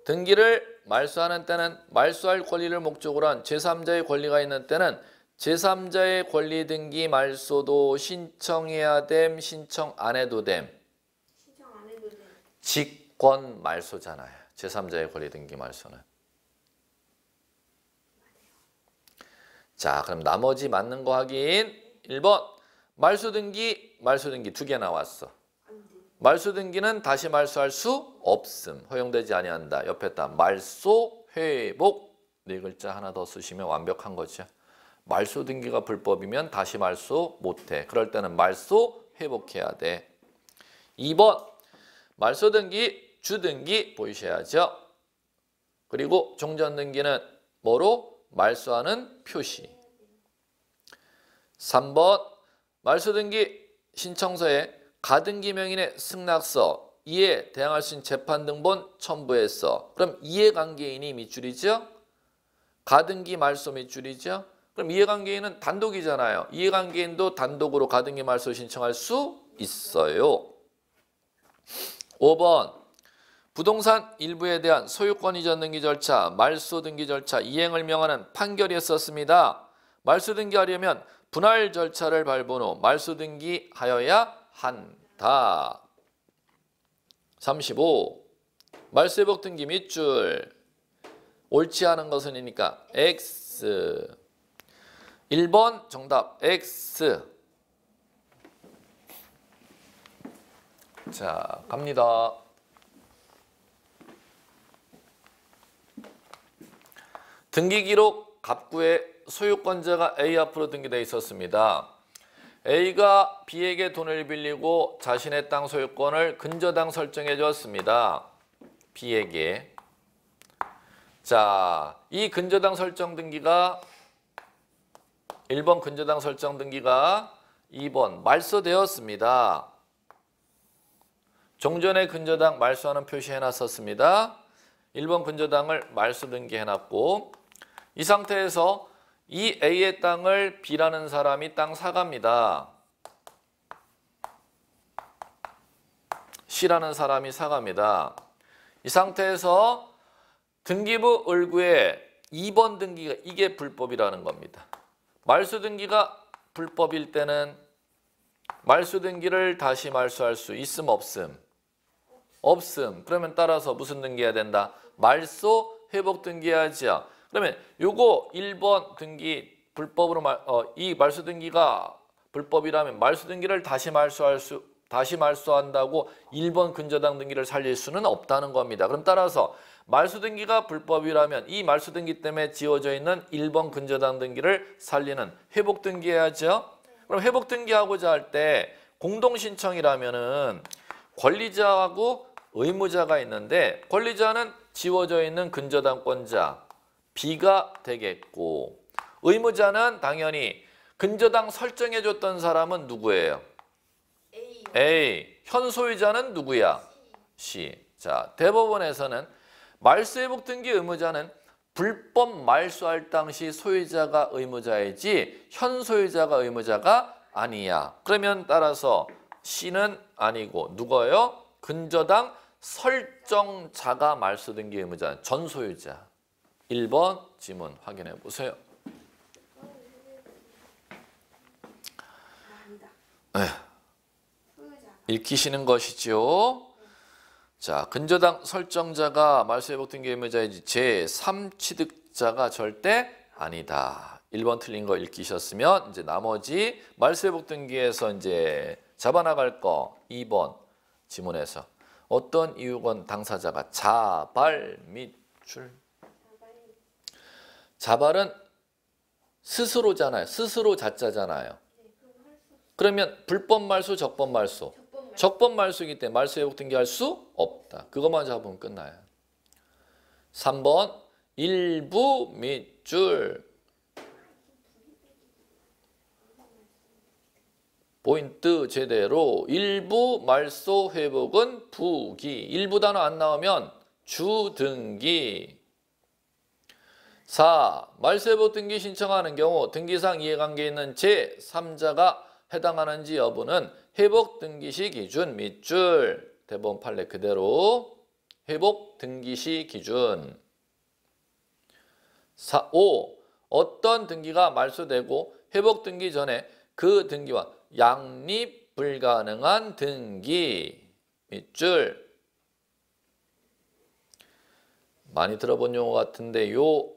등기를 말소하는 때는 말소할 권리를 목적으로 한 제3자의 권리가 있는 때는 제3자의 권리 등기 말소도 신청해야 됨, 신청 안 해도 됨. 신청 안 해도 돼. 직권 말소잖아요. 제3자의 권리 등기 말소는. 자, 그럼 나머지 맞는 거 확인. 1번 말소 등기 두 개 나왔어. 말소 등기는 다시 말소할 수 없음. 허용되지 아니한다. 옆에 다 말소 회복 네 글자 하나 더 쓰시면 완벽한 거죠. 말소 등기가 불법이면 다시 말소 못해. 그럴 때는 말소 회복해야 돼. 2번 말소 등기 주등기 보이셔야죠. 그리고 종전 등기는 뭐로? 말소하는 표시. 3번 말소 등기 신청서에 가등기 명인의 승낙서, 이에 대항할 수 있는 재판 등본 첨부했어. 그럼 이해관계인이 밑줄이죠? 가등기 말소 밑줄이죠? 그럼 이해관계인은 단독이잖아요. 이해관계인도 단독으로 가등기 말소 신청할 수 있어요. 5번 부동산 일부에 대한 소유권 이전 등기 절차, 말소 등기 절차 이행을 명하는 판결이었었습니다. 말소 등기하려면 분할 절차를 밟은 후 말소 등기하여야 한다. 35. 말소 회복 등기 밑줄. 옳지 않은 것은이니까 X. 1번 정답 X. 자, 갑니다. 등기기록 갑구에 소유권자가 A 앞으로 등기되어 있었습니다. A가 B에게 돈을 빌리고 자신의 땅 소유권을 근저당 설정해 주었습니다. B에게. 자, 이 근저당 설정 등기가 1번 근저당 설정 등기가 2번 말소되었습니다. 종전에 근저당 말소하는 표시해놨었습니다. 1번 근저당을 말소 등기해놨고 이 상태에서 이 A의 땅을 B라는 사람이 땅 사갑니다. C라는 사람이 사갑니다. 이 상태에서 등기부 을구에 2번 등기가 이게 불법이라는 겁니다. 말소 등기가 불법일 때는 말소 등기를 다시 말소할 수 있음 없음? 없음. 그러면 따라서 무슨 등기해야 된다? 말소 회복 등기해야죠. 그러면 요거 1번 등기 불법으로 이 말소 등기가 불법이라면 말소 등기를 다시 말소한다고 1번 근저당 등기를 살릴 수는 없다는 겁니다. 그럼 따라서 말소 등기가 불법이라면 이 말소 등기 때문에 지워져 있는 1번 근저당 등기를 살리는 회복 등기해야죠. 그럼 회복 등기하고자 할 때 공동 신청이라면은 권리자하고 의무자가 있는데 권리자는 지워져 있는 근저당권자 B가 되겠고 의무자는 당연히 근저당 설정해줬던 사람은 누구예요? A. 현 소유자는 누구야? C. 자, 대법원에서는 말소 회복 등기 의무자는 불법 말소할 당시 소유자가 의무자이지 현 소유자가 의무자가 아니야. 그러면 따라서 C는 아니고 누구예요? 근저당 설정자가 말소 등기 의무자 전 소유자. 1번 지문 확인해 보세요. 소유자가. 읽히시는 것이지요. 자, 근저당 설정자가 말소회복 등기 의무자이지 제3취득자가 절대 아니다. 1번 틀린 거 읽히셨으면 이제 나머지 말소회복 등기에서 이제 잡아나갈 거 2번 지문에서 어떤 이유건 당사자가 자발 및 출. 자발은 스스로잖아요. 스스로 자자잖아요. 그러면 불법 말소, 적법 말소. 적법 말소이기 때문에 말소회복 등기할 수 없다. 그것만 잡으면 끝나요. 3번 일부 밑줄. 포인트 제대로. 일부 말소 회복은 부기. 일부 단어 안 나오면 주등기. 4. 말소회복 등기 신청하는 경우 등기상 이해관계 있는 제3자가 해당하는지 여부는 회복 등기시 기준 밑줄. 대법원 판례 그대로 회복 등기시 기준. 5. 어떤 등기가 말소되고 회복 등기 전에 그 등기와 양립 불가능한 등기 밑줄. 많이 들어본 용어 같은데 요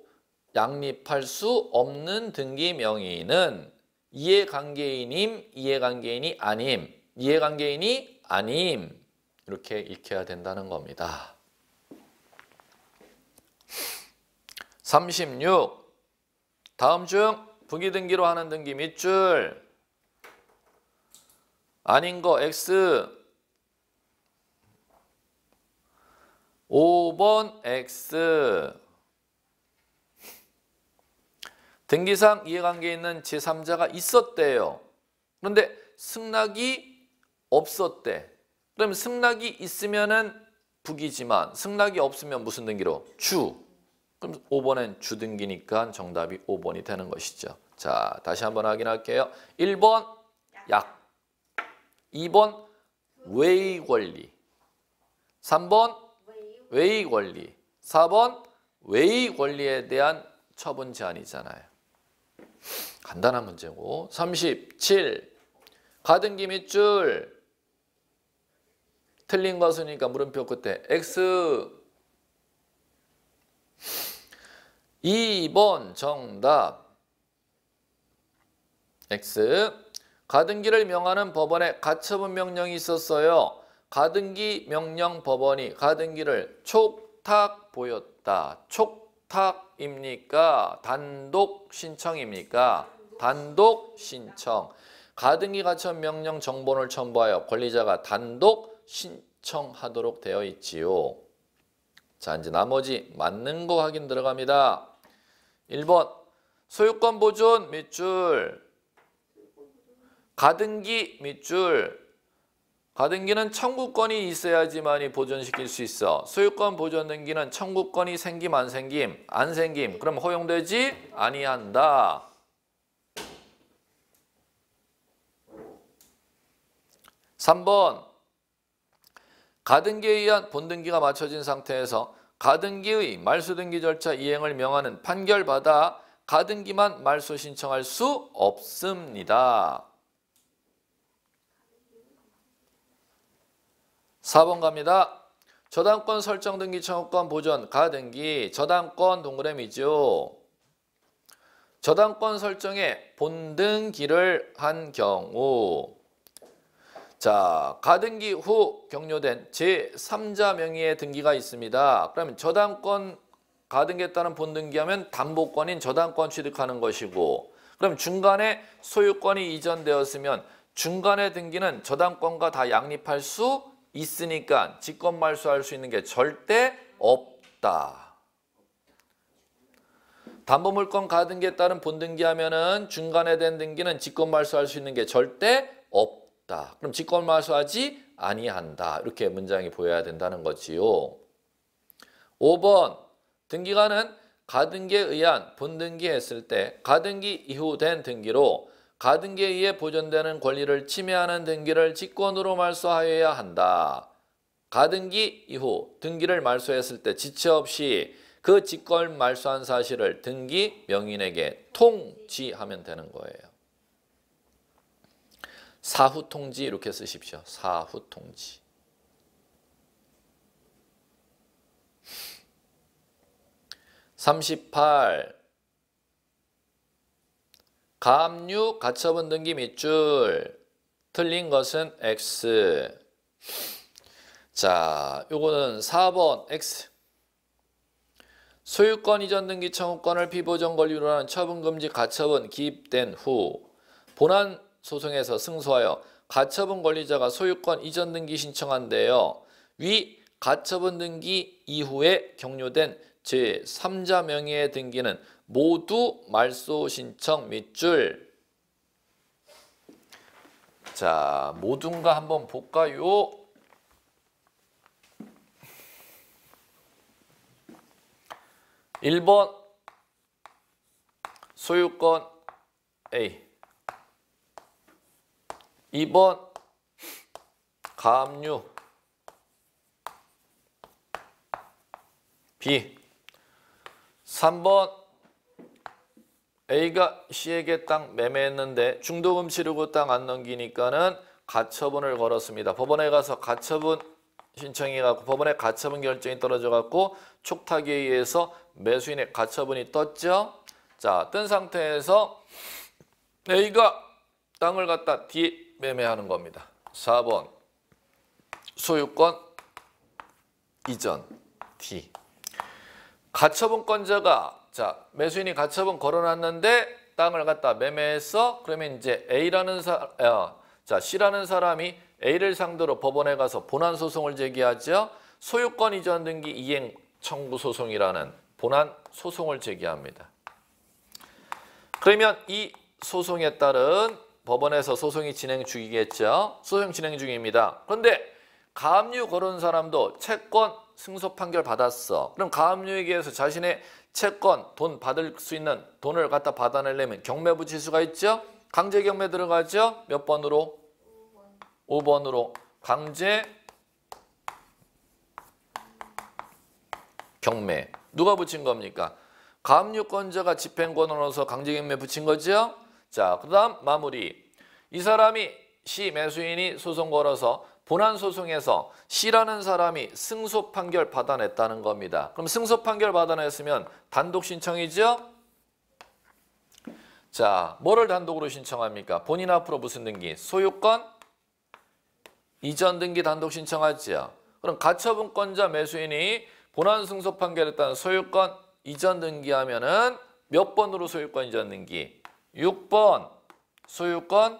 양립할 수 없는 등기 명의는 이해관계인임, 이해관계인이 아님, 이해관계인이 아님 이렇게 읽혀야 된다는 겁니다. 36. 다음 중 부기등기로 하는 등기 밑줄. 아닌 거 X. 5번 X. 등기상 이해관계 있는 제3자가 있었대요. 그런데 승낙이 없었대. 그럼 승낙이 있으면은 부기지만 승낙이 없으면 무슨 등기로? 주. 그럼 5번은 주등기니까 정답이 5번이 되는 것이죠. 자, 다시 한번 확인할게요. 1번 약. 2번 외의 권리. 3번 외의 권리. 4번 외의 권리에 대한 처분 제한이잖아요. 간단한 문제고. 37. 가등기 밑줄. 틀린 것이니까 물음표 끝에 X. 2번 정답. X. 가등기를 명하는 법원에 가처분 명령이 있었어요. 가등기 명령 법원이 가등기를 촉탁 보였다. 촉탁입니까? 단독 신청입니까? 단독 신청. 가등기 가처분 명령 정본을 첨부하여 권리자가 단독 신청하도록 되어 있지요. 자, 이제 나머지 맞는 거 확인 들어갑니다. 1번 소유권 보존 밑줄. 가등기 밑줄. 가등기는 청구권이 있어야지만이 보존시킬 수 있어. 소유권 보존 등기는 청구권이 생김 안 생김? 안 생김. 그럼 허용되지 아니한다. 3번 가등기에 의한 본등기가 마쳐진 상태에서 가등기의 말소등기 절차 이행을 명하는 판결받아 가등기만 말소 신청할 수 없습니다. 4번 갑니다. 저당권 설정 등기 청구권 보존 가등기 저당권 동그라미죠. 저당권 설정에 본등기를 한 경우 자, 가등기 후 격려된 제3자 명의의 등기가 있습니다. 그러면 저당권 가등기에 따른 본등기하면 담보권인 저당권 취득하는 것이고 그럼 중간에 소유권이 이전되었으면 중간의 등기는 저당권과 다 양립할 수 있으니까 직권 말소할 수 있는 게 절대 없다. 담보물권 가등기에 따른 본등기하면은 중간에 된 등기는 직권 말소할 수 있는 게 절대 없다. 그럼 직권 말소하지 아니한다. 이렇게 문장이 보여야 된다는 거지요. 5번 등기관은 가등기에 의한 본등기했을 때 가등기 이후 된 등기로 가등기에 의해 보존되는 권리를 침해하는 등기를 직권으로 말소하여야 한다. 가등기 이후 등기를 말소했을 때 지체 없이 그 직권 말소한 사실을 등기 명인에게 통지하면 되는 거예요. 사후 통지 이렇게 쓰십시오. 사후 통지. (38) 가압류 가처분 등기 밑줄. 틀린 것은 X. 자, 요거는 4번 X. 소유권 이전 등기 청구권을 피보정 권리로 하는 처분금지 가처분 기입된 후 본안 소송에서 승소하여 가처분 권리자가 소유권 이전 등기 신청한대요. 위 가처분 등기 이후에 격려된 제3자 명의의 등기는 모두 말소 신청 밑줄. 자, 모두인가 한번 볼까요? (1번) 소유권 A, 2번 가압류 B, 3번 A가 C에게 땅 매매했는데 중도금 치르고 땅 안 넘기니까는 가처분을 걸었습니다. 법원에 가서 가처분 신청해갖고 법원에 가처분 결정이 떨어져갖고 촉탁에 의해서 매수인의 가처분이 떴죠. 자, 뜬 상태에서 A가 땅을 갖다 D 매매하는 겁니다. 4번 소유권 이전 D. 가처분권자가 자 매수인이 가처분 걸어놨는데 땅을 갖다 매매했어. 그러면 이제 C라는 사람이 A를 상대로 법원에 가서 본안 소송을 제기하죠. 소유권 이전 등기 이행 청구 소송이라는 본안 소송을 제기합니다. 그러면 이 소송에 따른 법원에서 소송이 진행 중이겠죠. 소송 진행 중입니다. 그런데 가압류 걸은 사람도 채권 승소 판결 받았어. 그럼 가압류에게 해서 자신의 채권, 돈 받을 수 있는 돈을 갖다 받아내려면 경매 붙일 수가 있죠. 강제 경매 들어가죠. 몇 번으로? 5번으로 강제 경매. 누가 붙인 겁니까? 가압류권자가 집행권으로서 강제 경매 붙인 거죠. 자, 그다음 마무리. 이 사람이 C 매수인이 소송 걸어서 본안 소송에서 C라는 사람이 승소 판결 받아냈다는 겁니다. 그럼 승소 판결 받아냈으면 단독 신청이죠? 자, 뭐를 단독으로 신청합니까? 본인 앞으로 무슨 등기? 소유권 이전 등기 단독 신청하죠. 그럼 가처분권자 매수인이 본안 승소 판결했다는 소유권 이전 등기하면은 몇 번으로 소유권 이전 등기? 6번 소유권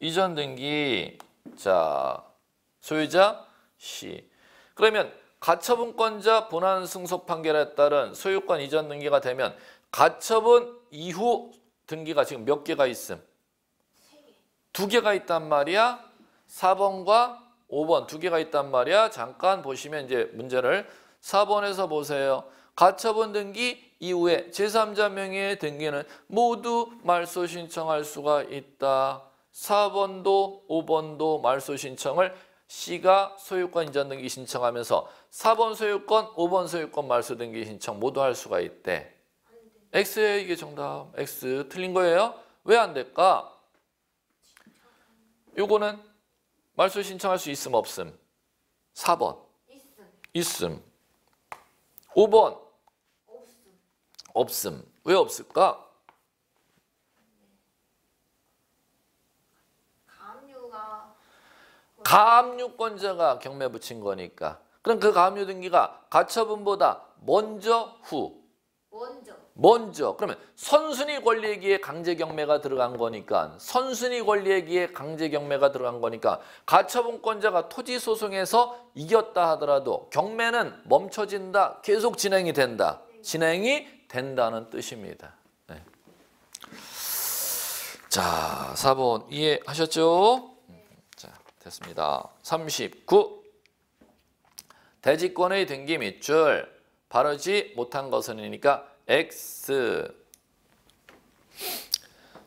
이전 등기. 자, 소유자 C. 그러면 가처분권자 본안 승소 판결에 따른 소유권 이전 등기가 되면 가처분 이후 등기가 지금 몇 개가 있음? 2개가 있단 말이야. 4번과 5번 2개가 있단 말이야. 잠깐 보시면 이제 문제를 4번에서 보세요. 가처분 등기 이후에 제3자 명의의 등기는 모두 말소 신청할 수가 있다. 4번도 5번도 말소 신청을 C가 소유권 이전 등기 신청하면서 4번 소유권, 5번 소유권 말소 등기 신청 모두 할 수가 있대. X에 이게 정답. X 틀린 거예요. 왜 안 될까? 요거는 말소 신청할 수 있음 없음? 4번. 있음. 5번. 없음. 왜 없을까? 가압류권자가 경매 붙인 거니까. 그럼 그 가압류 등기가 가처분보다 먼저 후? 먼저. 그러면 선순위 권리기에 강제 경매가 들어간 거니까 선순위 권리기에 강제 경매가 들어간 거니까 가처분권자가 토지 소송에서 이겼다 하더라도 경매는 멈춰진다. 계속 진행이 된다. 진행이 된다는 뜻입니다. 네. 자, 4번 이해하셨죠? 자, 됐습니다. 39. 대지권의 등기 밑줄 바르지 못한 것은이니까 X.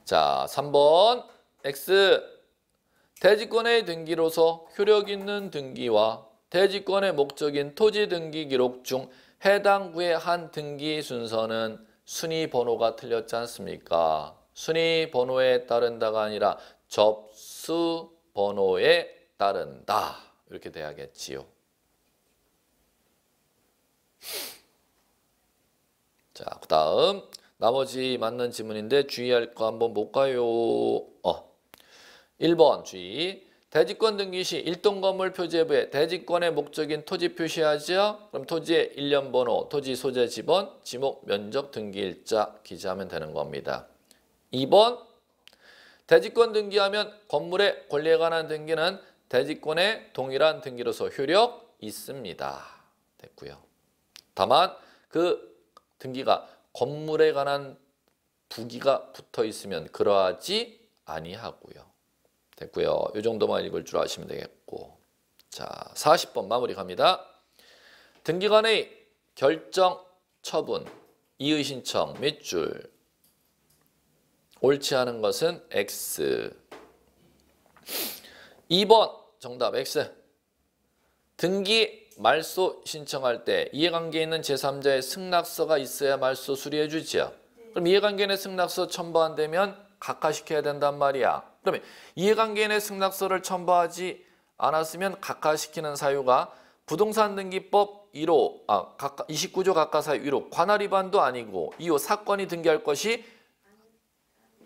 자, 3번 X. 대지권의 등기로서 효력 있는 등기와 대지권의 목적인 토지 등기 기록 중 해당 구의 한 등기 순서는 순위 번호가 틀렸지 않습니까? 순위 번호에 따른다가 아니라 접수 번호에 따른다. 이렇게 돼야겠지요. 자, 그 다음 나머지 맞는 지문인데 주의할 거 한번 볼까요? 1번 주의. 대지권 등기 시 일동 건물 표제부에 대지권의 목적인 토지 표시하죠. 그럼 토지의 일련 번호, 토지 소재 지번, 지목, 면적, 등기일자 기재하면 되는 겁니다. 2번 대지권 등기하면 건물의 권리에 관한 등기는 대지권의 동일한 등기로서 효력 있습니다. 됐고요. 다만 그 등기가 건물에 관한 부기가 붙어 있으면 그러하지 아니하고요. 됐고요. 이 정도만 읽을 줄 아시면 되겠고. 자, 40번 마무리 갑니다. 등기관의 결정, 처분, 이의 신청 몇 줄. 옳지 않은 것은 X. 2번 정답 X. 등기 말소 신청할 때 이해관계 있는 제3자의 승낙서가 있어야 말소 수리해 주지요. 그럼 이해관계인의 승낙서 첨부 안 되면 각하시켜야 된단 말이야. 그러면 이해관계인의 승낙서를 첨부하지 않았으면 각하시키는 사유가 부동산 등기법 1호, 29조 각하사유 1호 관할 위반도 아니고 2호 사건이 등기할 것이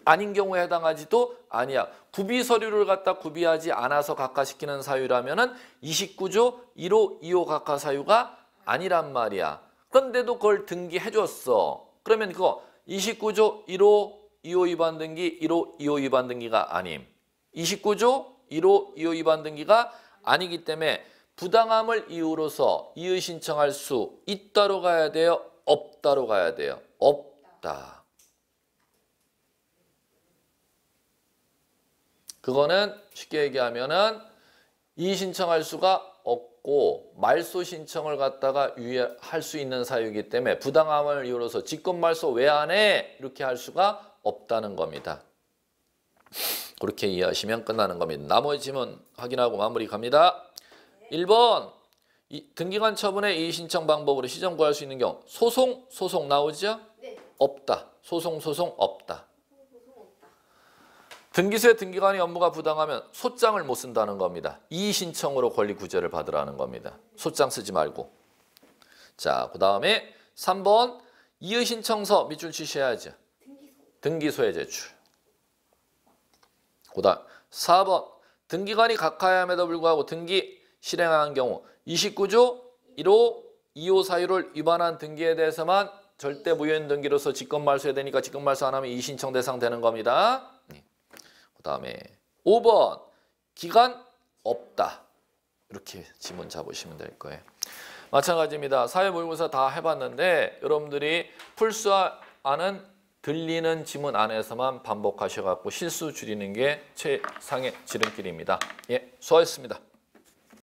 아닌 경우에 해당하지도 아니야. 구비 서류를 갖다 구비하지 않아서 각하시키는 사유라면은 29조 1호, 2호 각하사유가 아니란 말이야. 그런데도 그걸 등기해줬어. 그러면 그거 29조 1호, 2호 위반 등기, 1호, 2호 위반 등기가 아님. 29조 1호, 2호 위반 등기가 아니기 때문에 부당함을 이유로서 이의 신청할 수 있다로 가야 돼요? 없다로 가야 돼요? 없다. 그거는 쉽게 얘기하면은 이의 신청할 수가 없고 말소 신청을 갖다가 유예할 수 있는 사유이기 때문에 부당함을 이유로서 직권 말소 왜 안 해? 이렇게 할 수가 없다는 겁니다. 그렇게 이해하시면 끝나는 겁니다. 나머지 지문 확인하고 마무리 갑니다. 1번 등기관 처분의 이의 신청 방법으로 시정 구할 수 있는 경우 소송 나오죠? 네. 없다. 소송 없다. 등기소의 등기관의 업무가 부당하면 소장을 못 쓴다는 겁니다. 이의 신청으로 권리 구제를 받으라는 겁니다. 소장 쓰지 말고. 자, 그 다음에 3번 이의 신청서 밑줄 치셔야죠. 등기소에 제출. 그 다음 4번 등기관이 각하함에도 불구하고 등기 실행한 경우 29조 1호, 2호 사유를 위반한 등기에 대해서만 절대 무효인 등기로서 직권 말소해야 되니까 직권 말소 안 하면 이의 신청 대상 되는 겁니다. 그 다음에 5번 기간 없다. 이렇게 지문 잡으시면 될 거예요. 마찬가지입니다. 사회모의고사 다 해봤는데 여러분들이 풀 수 아는 들리는 지문 안에서만 반복하셔갖고 실수 줄이는 게 최상의 지름길입니다. 예, 수고하셨습니다.